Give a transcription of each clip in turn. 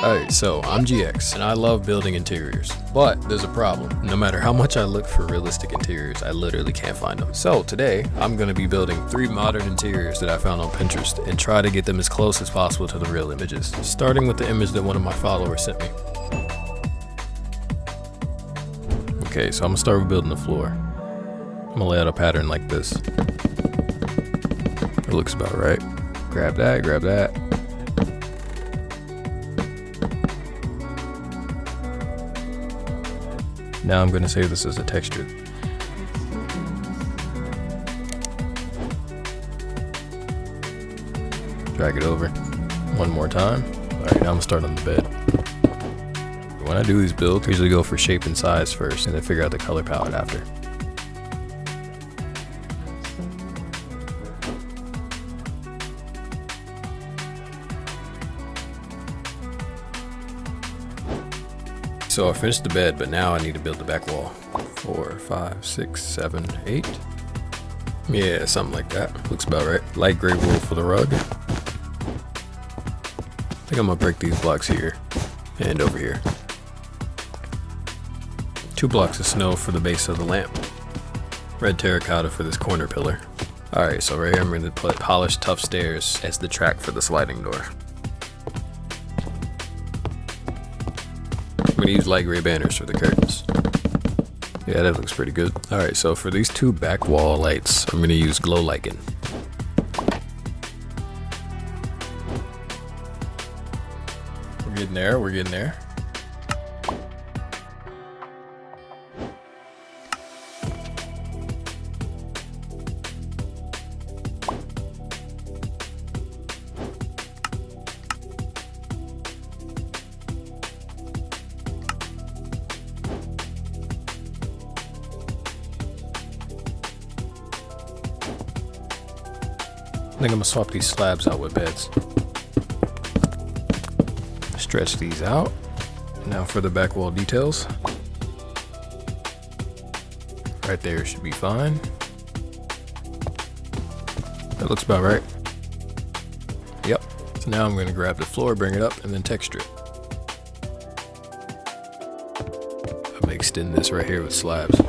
Alright, so I'm GX, and I love building interiors, but there's a problem. No matter how much I look for realistic interiors, I literally can't find them. So today, I'm going to be building 3 modern interiors that I found on Pinterest, and try to get them as close as possible to the real images, starting with the image that one of my followers sent me. Okay, so I'm gonna start with building the floor. I'm gonna lay out a pattern like this. It looks about right. Grab that, grab that. Now I'm gonna save this as a texture. Drag it over one more time. All right, now I'm gonna start on the bed. When I do these builds, I usually go for shape and size first and then figure out the color palette after. So I finished the bed, but now I need to build the back wall. 4, 5, 6, 7, 8. Yeah, something like that. Looks about right. Light gray wool for the rug. I think I'm gonna break these blocks here and over here. 2 blocks of snow for the base of the lamp. Red terracotta for this corner pillar. Alright, so right here I'm going to put polished tough stairs as the track for the sliding door. I'm going to use light gray banners for the curtains. Yeah, that looks pretty good. Alright, so for these 2 back wall lights, I'm going to use glow lichen. We're getting there, we're getting there. I think I'm gonna swap these slabs out with beds. Stretch these out. Now for the back wall details. Right there should be fine. That looks about right. Yep. So now I'm gonna grab the floor, bring it up, and then texture it. I'm gonna extend this right here with slabs.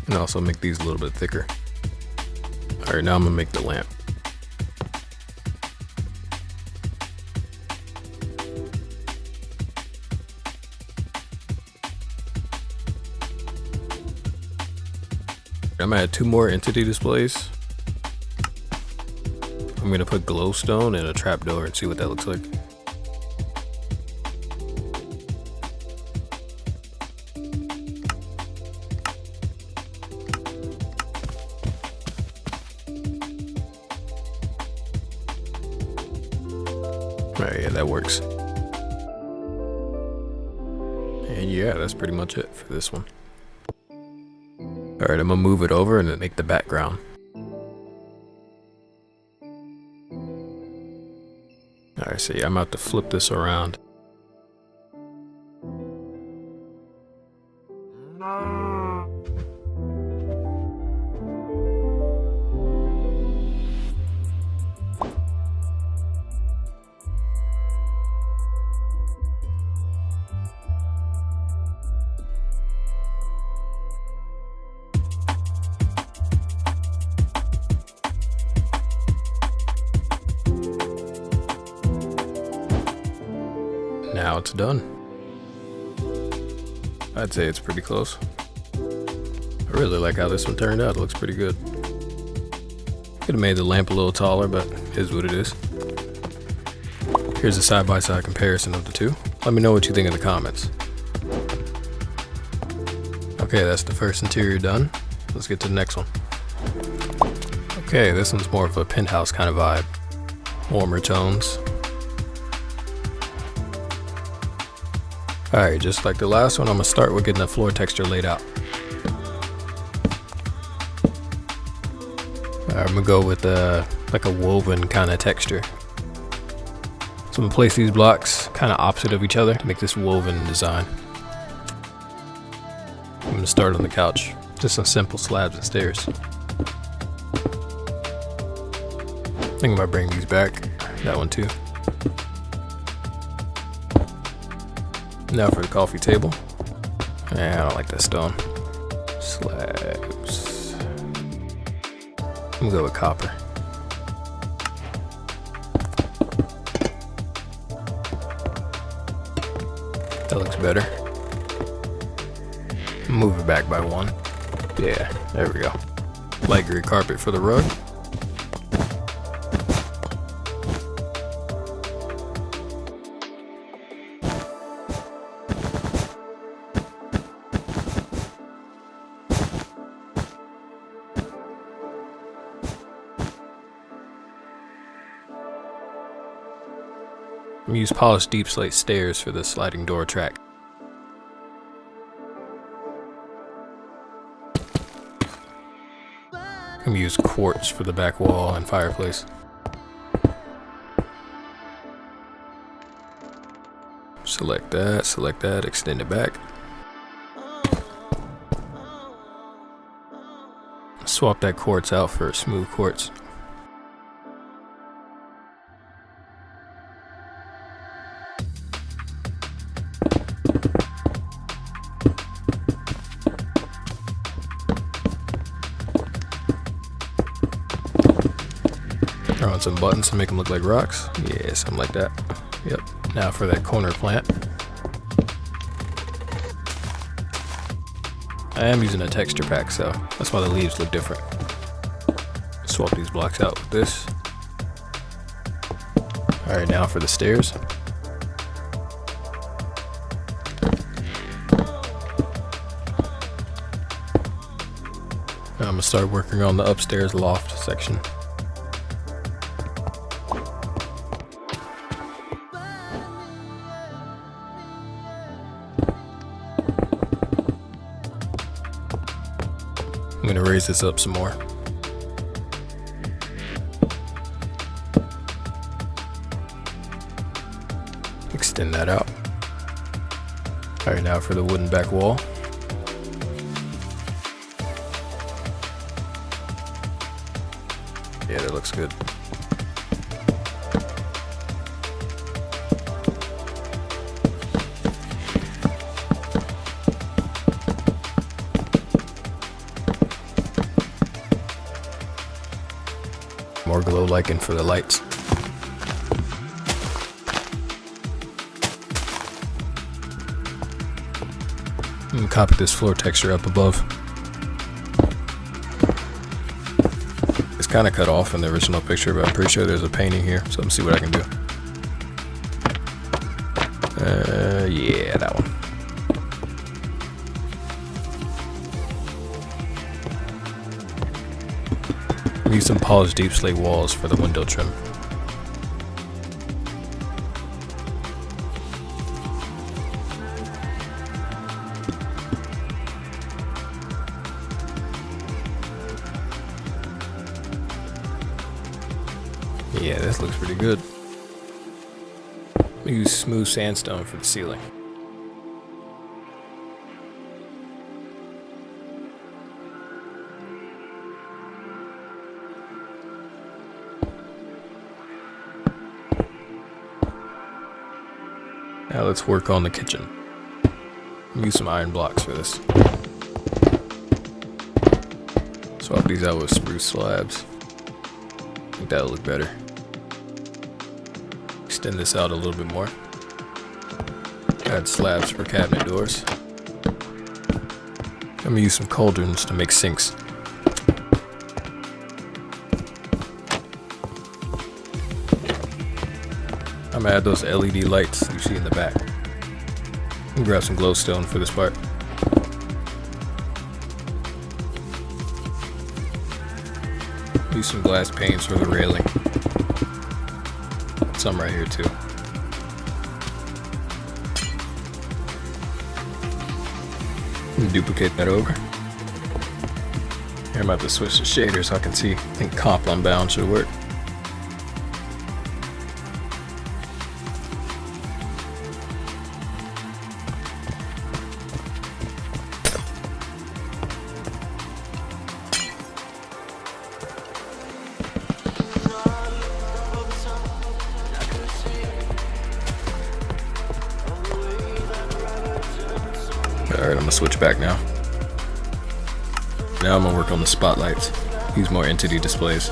And also make these a little bit thicker. Alright, now I'm gonna make the lamp. I'm gonna add 2 more entity displays. I'm gonna put glowstone and a trapdoor and see what that looks like. Alright, yeah, that works. And yeah, that's pretty much it for this one. Alright, I'm gonna move it over and then make the background. Alright, so yeah, I'm about to flip this around. Now it's done. I'd say it's pretty close. I really like how this one turned out. It looks pretty good. Could have made the lamp a little taller, but it is what it is. Here's a side-by-side comparison of the 2. Let me know what you think in the comments. Okay, that's the first interior done. Let's get to the next one. Okay, this one's more of a penthouse kind of vibe. Warmer tones. Alright, just like the last one, I'm gonna start with getting the floor texture laid out. Alright, I'm gonna go with like a woven kind of texture. So I'm gonna place these blocks kind of opposite of each other to make this woven design. I'm gonna start on the couch, just some simple slabs and stairs. I think I might bring these back, that one too. Now for the coffee table. I don't like that stone. Slabs. I'm gonna go with copper. That looks better. Move it back by one. Yeah, there we go. Light gray carpet for the rug. I'm gonna use polished deep slate stairs for the sliding door track. I'm gonna use quartz for the back wall and fireplace. Select that, extend it back. Swap that quartz out for smooth quartz. Throw on some buttons to make them look like rocks. Yeah, something like that. Yep. Now for that corner plant. I am using a texture pack, so that's why the leaves look different. Swap these blocks out with this. Alright, now for the stairs. Now I'm gonna start working on the upstairs loft section. I'm gonna raise this up some more. Extend that out. Alright, now for the wooden back wall. Yeah, that looks good. More glow lichen for the lights. I'm gonna copy this floor texture up above. It's kind of cut off in the original picture, but I'm pretty sure there's a painting here, so let's see what I can do. Yeah, that one. Use some polished deep slate walls for the window trim. Yeah, this looks pretty good. Use smooth sandstone for the ceiling. Now let's work on the kitchen. Use some iron blocks for this. Swap these out with spruce slabs. I think that'll look better. Extend this out a little bit more. Add slabs for cabinet doors. I'm gonna use some cauldrons to make sinks. I'm gonna add those LED lights you see in the back. And grab some glowstone for this part. Use some glass panes for the railing. Some right here too. Duplicate that over. Here I'm about to switch the shader so I can see. I think Unbound should work. Alright, I'm gonna switch back now. Now I'm gonna work on the spotlights. Use more entity displays.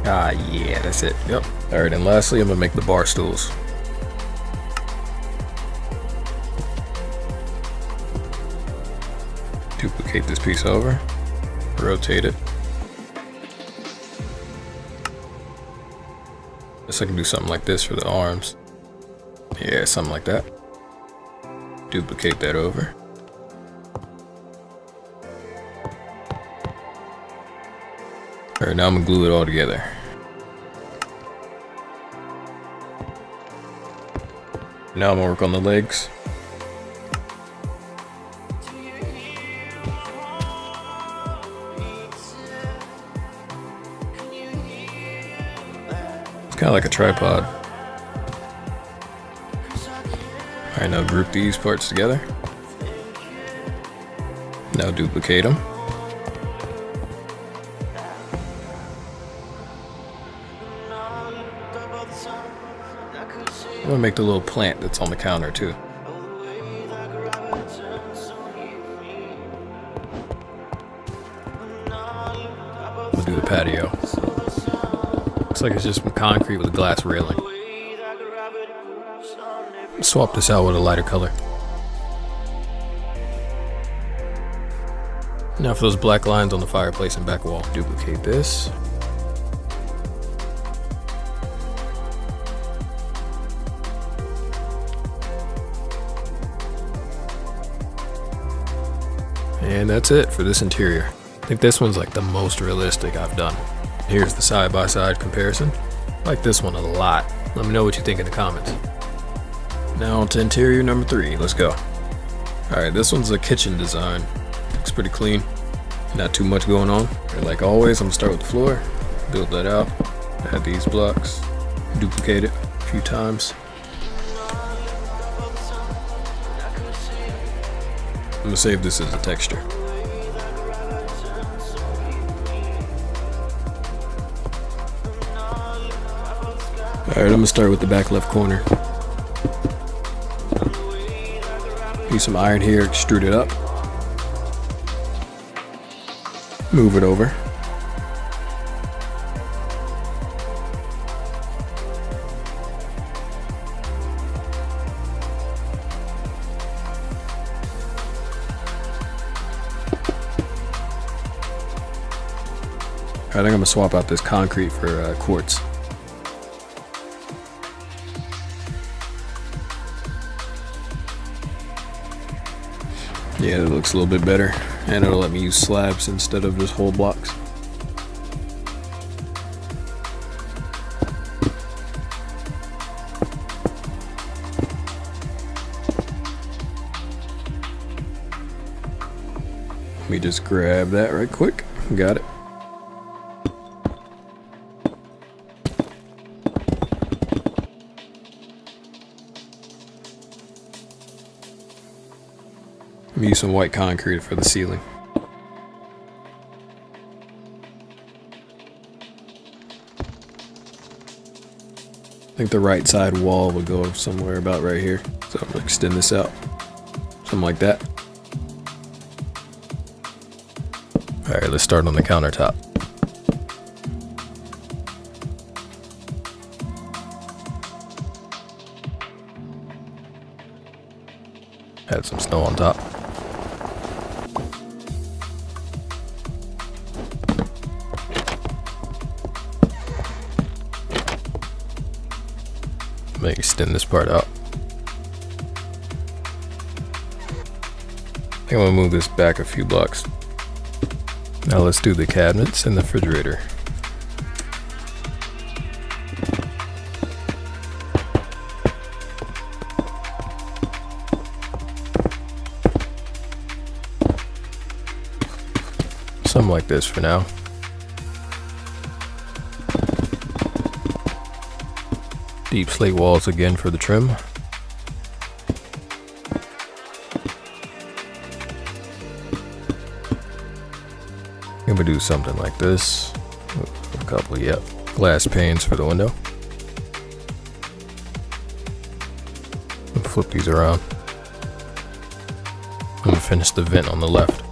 Ah, yeah, that's it. Yep. Alright, and lastly, I'm gonna make the bar stools. Duplicate this piece over, rotate it. Guess I can do something like this for the arms. Yeah, something like that. Duplicate that over. Alright, now I'm gonna glue it all together. Now I'm gonna work on the legs. It's kind of like a tripod. Alright, now group these parts together. Now duplicate them. I'm gonna make the little plant that's on the counter too. I'm gonna do the patio. Looks like it's just some concrete with a glass railing. Swap this out with a lighter color. Now for those black lines on the fireplace and back wall, duplicate this. And that's it for this interior. I think this one's like the most realistic I've done. Here's the side-by-side comparison. I like this one a lot. Let me know what you think in the comments. Now on to interior number 3, let's go. Alright, this one's a kitchen design. Looks pretty clean, not too much going on. And like always, I'm gonna start with the floor, build that out, add these blocks, duplicate it a few times. I'm gonna save this as a texture. Alright, I'm gonna start with the back left corner. Use some iron here, extrude it up. Move it over. I think I'm gonna swap out this concrete for quartz. Yeah, it looks a little bit better, and it'll let me use slabs instead of just whole blocks. Let me just grab that right quick. Got it. I'm gonna use some white concrete for the ceiling. I think the right side wall would go somewhere about right here. So I'm gonna extend this out. Something like that. Alright, let's start on the countertop. Add some snow on top. Maybe extend this part out. I think I'm gonna move this back a few blocks. Now let's do the cabinets and the refrigerator. Something like this for now. Deep slate walls again for the trim. I'm gonna do something like this. A couple, yep. Glass panes for the window. Flip these around. I'm gonna finish the vent on the left.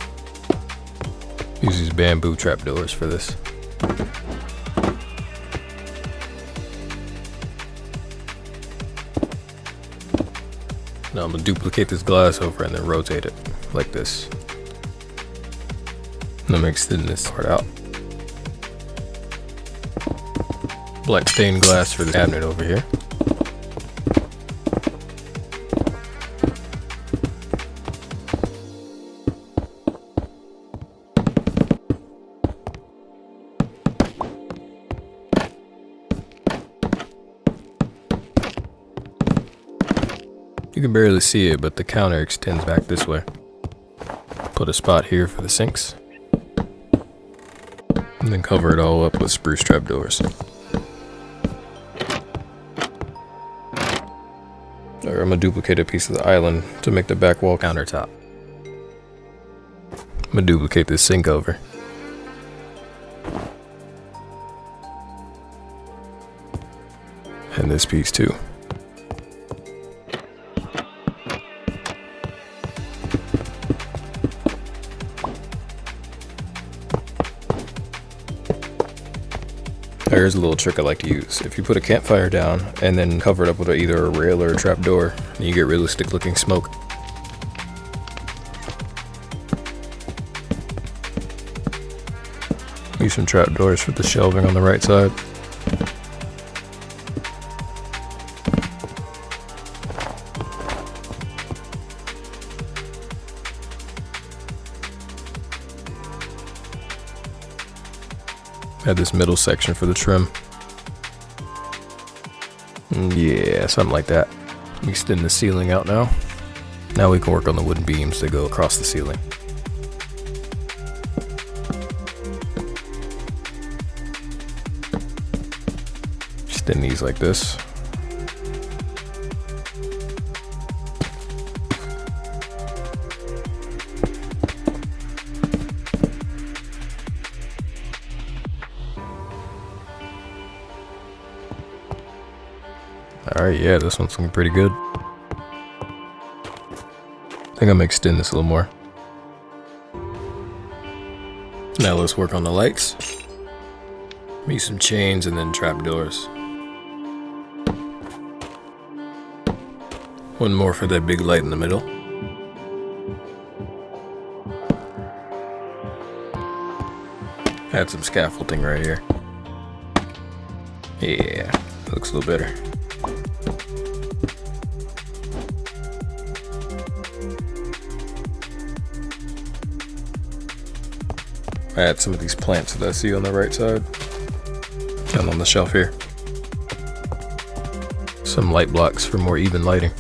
Use these bamboo trapdoors for this. Now I'm gonna duplicate this glass over and then rotate it like this. And I'm extending this part out. Black stained glass for the cabinet over here. You can barely see it, but the counter extends back this way. Put a spot here for the sinks. And then cover it all up with spruce trapdoors. Alright, I'm gonna duplicate a piece of the island to make the back wall countertop. I'm gonna duplicate this sink over. And this piece too. Here's a little trick I like to use. If you put a campfire down and then cover it up with either a rail or a trapdoor, you get realistic looking smoke. Use some trapdoors for the shelving on the right side. Add this middle section for the trim. Yeah, something like that. Extend the ceiling out now. Now we can work on the wooden beams that go across the ceiling. Extend these like this. Alright, yeah, this one's looking pretty good. I think I'm gonna extend this a little more. Now let's work on the lights. Use some chains and then trapdoors. One more for that big light in the middle. Add some scaffolding right here. Yeah, looks a little better. Add some of these plants that I see on the right side and on the shelf here. Some light blocks for more even lighting.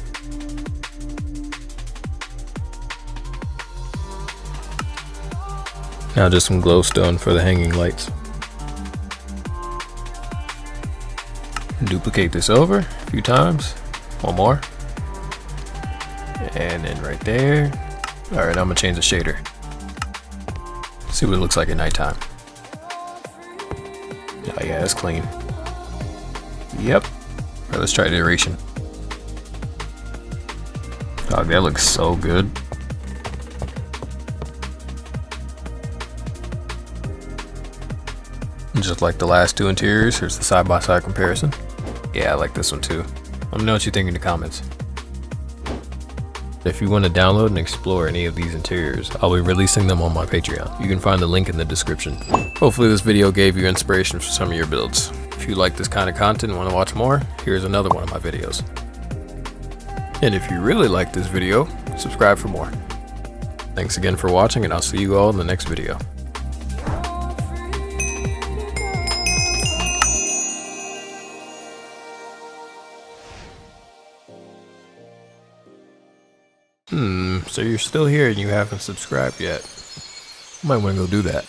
Now just some glowstone for the hanging lights. Duplicate this over a few times. One more. And then right there. Alright, I'm gonna change the shader. See what it looks like at nighttime. Oh yeah, that's clean. Yep. Alright, let's try iteration. Oh, that looks so good. Just like the last two interiors, here's the side-by-side comparison. Yeah, I like this one too. Let me know what you think in the comments. If you want to download and explore any of these interiors, I'll be releasing them on my Patreon. You can find the link in the description. Hopefully this video gave you inspiration for some of your builds. If you like this kind of content and want to watch more, here's another one of my videos. And if you really like this video, subscribe for more. Thanks again for watching, and I'll see you all in the next video. So you're still here and you haven't subscribed yet. Might want to go do that.